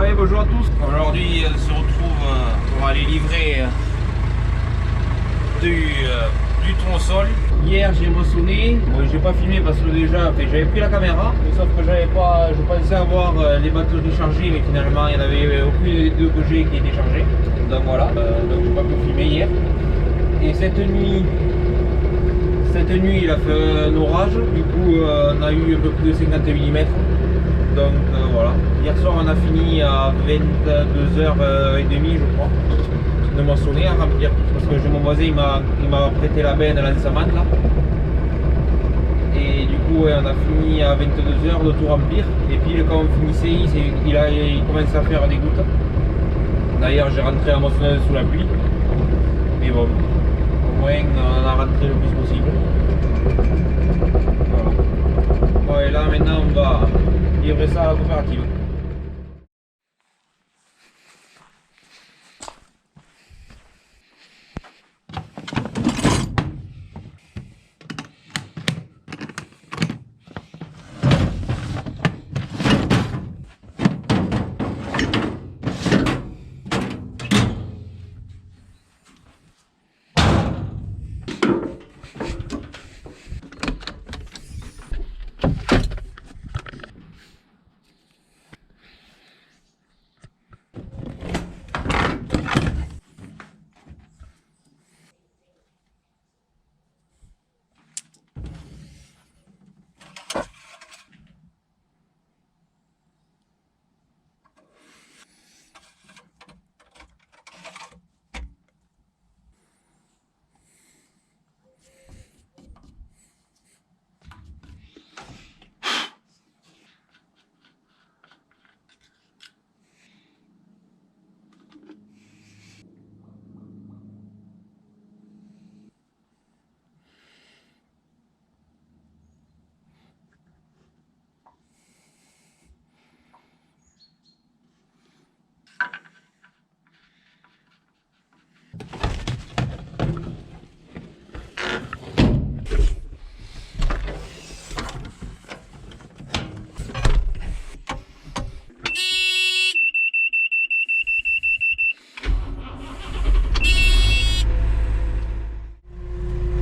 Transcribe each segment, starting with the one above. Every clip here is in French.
Ouais, bonjour à tous. Aujourd'hui, on se retrouve pour aller livrer du tronçol. Hier, j'ai moissonné. Bon, j'ai pas filmé parce que déjà, j'avais pris la caméra, mais sauf que je pensais avoir les batteries chargées, mais finalement, il n'y en avait aucune des deux que j'ai qui était chargée. Donc voilà, donc j'ai pas pu filmer hier. Et cette nuit, il a fait un orage. Du coup, on a eu un peu plus de 50 mm. Donc voilà, hier soir on a fini à 22h30 je crois de moissonner, à remplir, parce que mon voisin il m'a prêté la benne à l'ensamane là. Et du coup ouais, on a fini à 22h de tout remplir, et puis quand on finissait il commençait à faire des gouttes. D'ailleurs j'ai rentré la moissonneuse sous la pluie, mais bon, au moins on a rentré le plus possible. Voilà. Bon, et là maintenant on va livrer ça à la coopérative.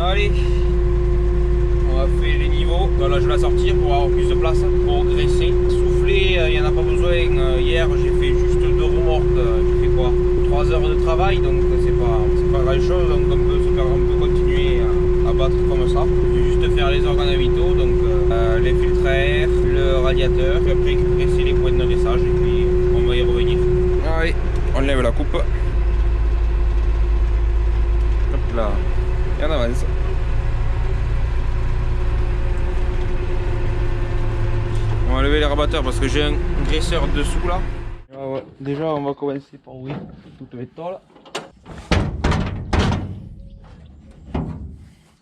Allez, on va faire les niveaux. Là je vais la sortir pour avoir plus de place pour graisser. Souffler, il n'y en a pas besoin. Hier j'ai fait juste 2 remorques. J'ai fait quoi, 3 heures de travail, donc c'est pas grand chose. Donc on peut continuer à battre comme ça. Je vais juste faire les organes vitaux, donc les filtres à air, le radiateur, puis après graisser les points de graissage, et puis on va y revenir. Allez, on lève la coupe. Hop là. Et on avance. On va lever les rabatteurs parce que j'ai un graisseur dessous là. Ah ouais. Déjà on va commencer par ouvrir toute l'étole.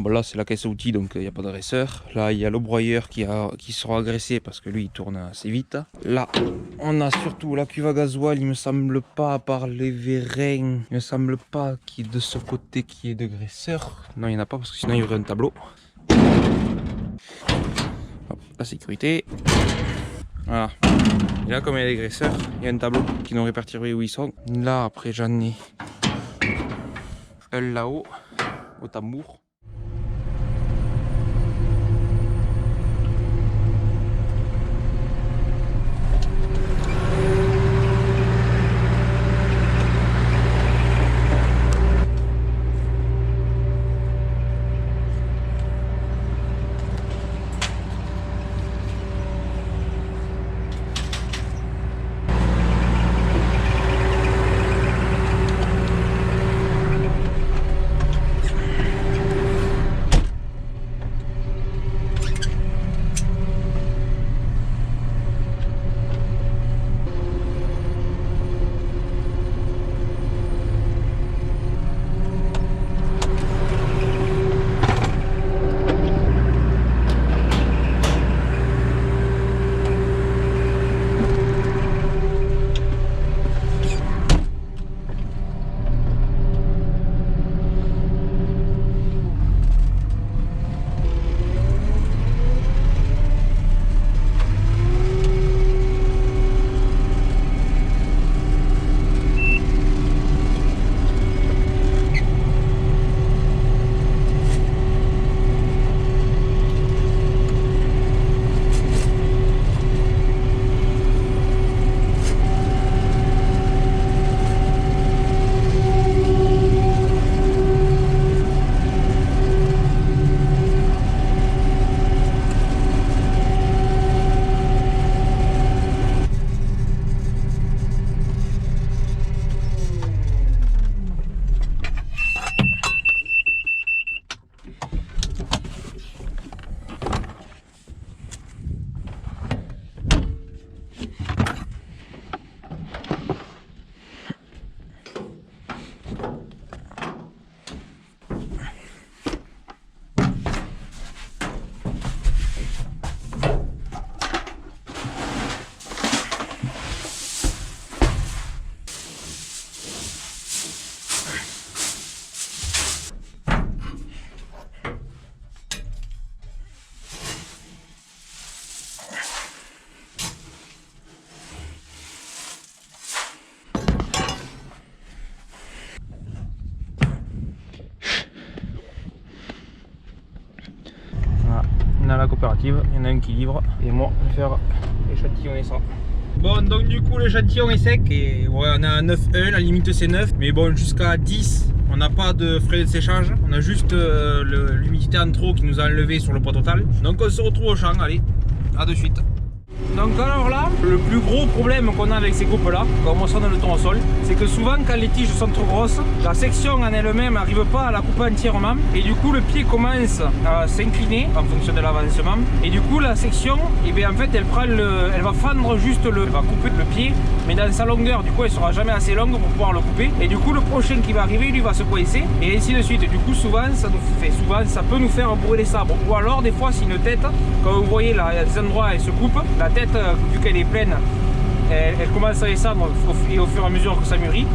Bon là c'est la caisse à outils, donc il n'y a pas de graisseur. Là il y a le broyeur qui sera graissé parce que lui il tourne assez vite. Là on a surtout la cuve à gasoil, il me semble pas, à part les vérins, il me semble pas qu'il y ait de ce côté qui est de graisseur. Non il n'y en a pas parce que sinon il y aurait un tableau. Hop, la sécurité. Voilà. Et là comme il y a des graisseurs, il y a un tableau qui nous répartirait où ils sont. Là après j'en ai un là-haut au tambour. arrive, il y en a un qui livre et moi je vais faire échantillonner ça. Bon, donc du coup l'échantillon est sec et ouais, on a un 9,1, la limite c'est 9, mais bon, jusqu'à 10 on n'a pas de frais de séchage, on a juste l'humidité en trop qui nous a enlevé sur le poids total. Donc on se retrouve au champ, allez, à de suite. Donc alors là, le plus gros problème qu'on a avec ces groupes là, quand on moissonne le tournesol, c'est que souvent quand les tiges sont trop grosses, la section en elle-même n'arrive pas à la couper entièrement et du coup le pied commence à s'incliner en fonction de l'avancement et du coup la section, et bien en fait elle va fendre juste elle va couper le pied, mais dans sa longueur, du coup elle sera jamais assez longue pour pouvoir le couper et du coup le prochain qui va arriver lui va se coincer et ainsi de suite. Du coup souvent ça peut nous faire brûler les sabres, ou alors des fois c'est une tête, comme vous voyez là, il y a des endroits elle se coupe, la tête vu qu'elle est pleine, elle commence à descendre et au fur et à mesure que ça mûrit.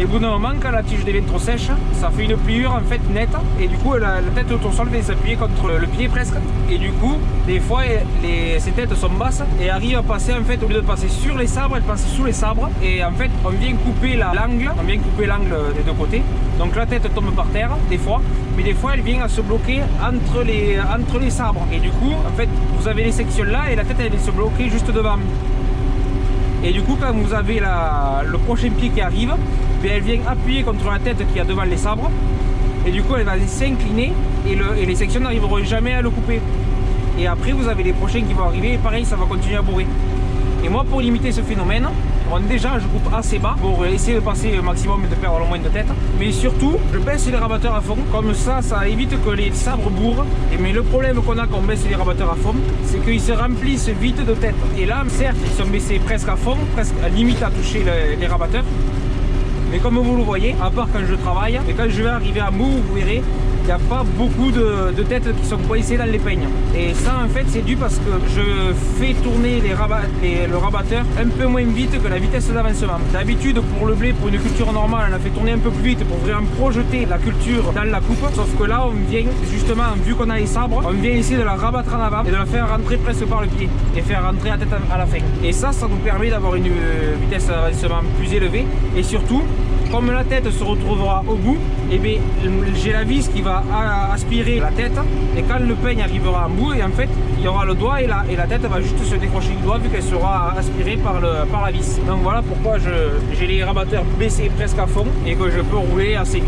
Et au bout d'un moment, quand la tige devient trop sèche, ça fait une pliure en fait nette. Et du coup, la tête de tournesol vient s'appuyer contre le pied presque. Et du coup, des fois, ces têtes sont basses et arrivent à passer en fait, au lieu de passer sur les sabres, elles passent sous les sabres. Et en fait, on vient couper l'angle des deux côtés. Donc la tête tombe par terre, des fois. Mais des fois, elle vient à se bloquer entre les sabres. Et du coup, en fait, vous avez les sections là et la tête, elle vient se bloquer juste devant. Et du coup, quand vous avez le prochain pied qui arrive, elle vient appuyer contre la tête qui est devant les sabres. Et du coup, elle va s'incliner et les sections n'arriveront jamais à le couper. Et après, vous avez les prochains qui vont arriver et pareil, ça va continuer à bourrer. Et moi, pour limiter ce phénomène, bon, déjà, je coupe assez bas pour essayer de passer au maximum et de perdre le moins de tête. Mais surtout, je baisse les rabatteurs à fond. Comme ça évite que les sabres bourrent. Mais le problème qu'on a quand on baisse les rabatteurs à fond, c'est qu'ils se remplissent vite de tête. Et là, certes, ils sont baissés presque à fond, presque à limite à toucher les rabatteurs. Mais comme vous le voyez, à part quand je travaille, et quand je vais arriver à bout, vous verrez, il n'y a pas beaucoup de têtes qui sont coincées dans les peignes. Et ça en fait c'est dû parce que je fais tourner le rabatteur un peu moins vite que la vitesse d'avancement. D'habitude pour le blé, pour une culture normale, on la fait tourner un peu plus vite pour vraiment projeter la culture dans la coupe. Sauf que là on vient justement, vu qu'on a les sabres, on vient essayer de la rabattre en avant et de la faire rentrer presque par le pied et faire rentrer la tête à la fin. Et ça nous permet d'avoir une vitesse d'avancement plus élevée et surtout, comme la tête se retrouvera au bout, et bien j'ai la vis qui va aspirer la tête et quand le peigne arrivera en bout, et en fait il y aura le doigt et la tête va juste se décrocher du doigt vu qu'elle sera aspirée par la vis. Donc voilà pourquoi j'ai les rabatteurs baissés presque à fond et que je peux rouler assez vite.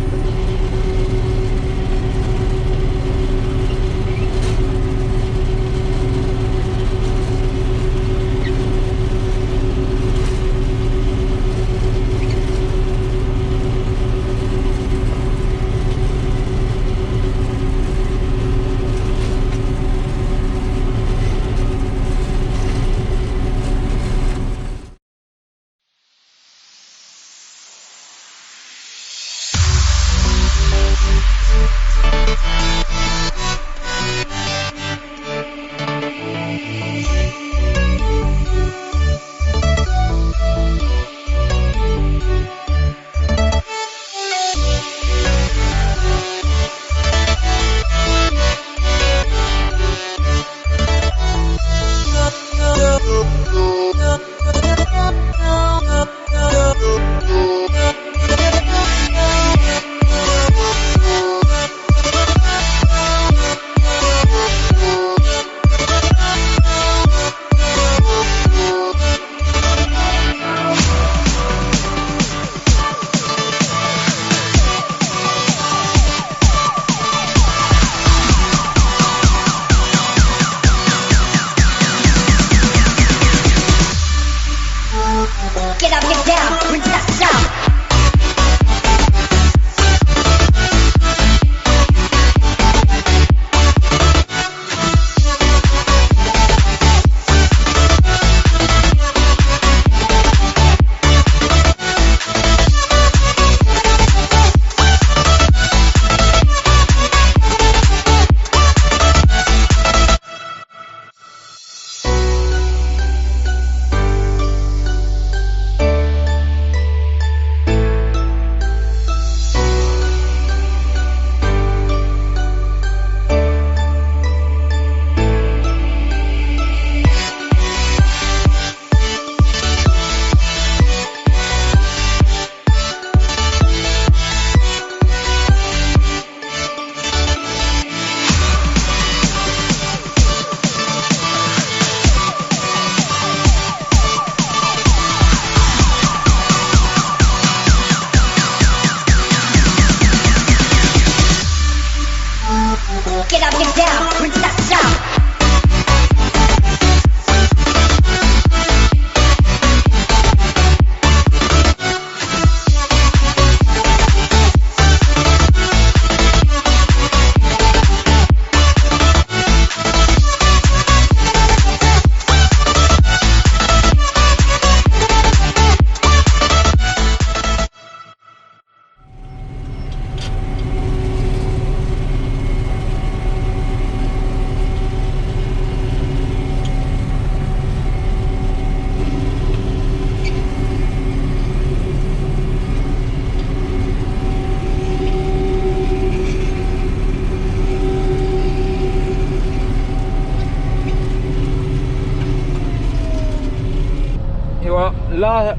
là,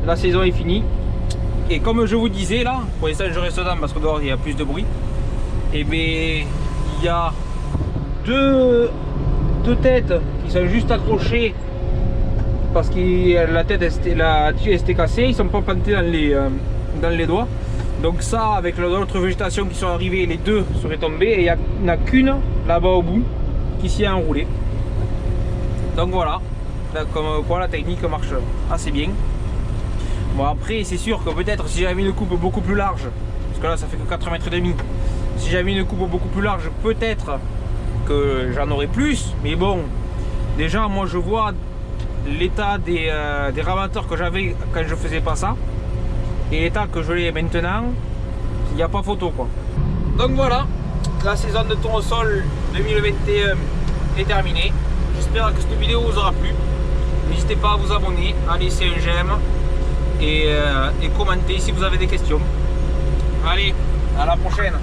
la saison est finie. Et comme je vous disais là, pour l'instant je reste dedans parce que dehors il y a plus de bruit. Et bien il y a deux têtes qui sont juste accrochées parce que la tige était cassée, ils sont pas plantés dans les doigts. Donc ça, avec l'autre végétation qui sont arrivées, les deux seraient tombés et il n'y en a qu'une là-bas au bout qui s'y est enroulée. Donc voilà, comme quoi la technique marche assez bien. Bon après c'est sûr que peut-être si j'avais une coupe beaucoup plus large, parce que là ça fait que 4 mètres et demi, si j'avais une coupe beaucoup plus large, peut-être que j'en aurais plus, mais bon, déjà moi je vois l'état des rabatteurs que j'avais quand je faisais pas ça et l'état que je l'ai maintenant, il n'y a pas photo quoi. Donc voilà, la saison de tournesol 2021 est terminée. J'espère que cette vidéo vous aura plu. N'hésitez pas à vous abonner, à laisser un j'aime et commenter si vous avez des questions. Allez, à la prochaine.